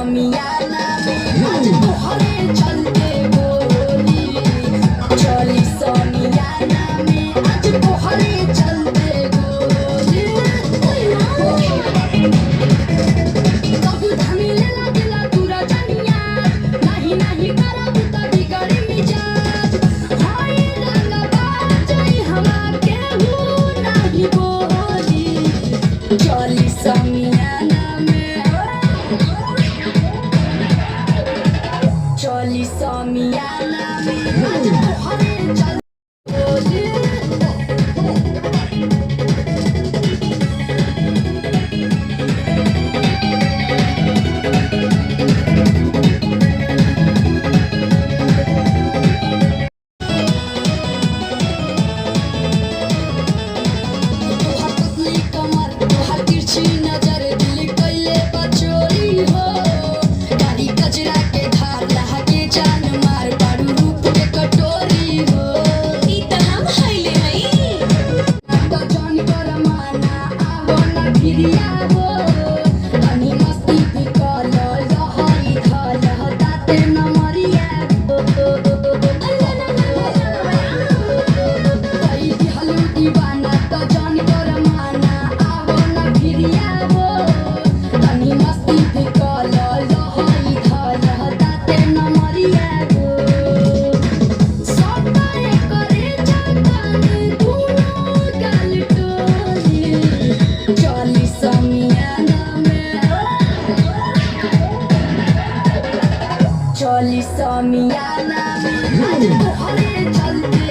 समियाना में आज तोहरे चलते गोली। चली समियाना में आज तोहरे चलते गोली। सब धमिले लागेला तोरा जनिया, नहीं नहीं करब त बिगड़ी मिजाज। हाय रंगबाज हवा केहू नहीं बोली। चली समियाना में, चली समियाना में आज तोहरे चलते गोली। तोहर पतली कमर, तोहर तिरछी नजर, दिल कइले बा चोरी हो। कारी कजरा के धार लहके जान मार, बारू रूप के कटोरी हो। ई त हम हइले हई त जान कर माना, आवो ना भिरिया हो। तनी मस्ती भी कर लहई धल दाते न मरिया हो। कई दिहलू दीवाना त जान कर माना, आवो ना भिरिया हो। तनी मस्ती भी कर लहई धल दाते न मरिया हो। सताए करे जातानी दुनो गाल टोली। चली समियाना में, चली समियाना में आज तोहरे चलते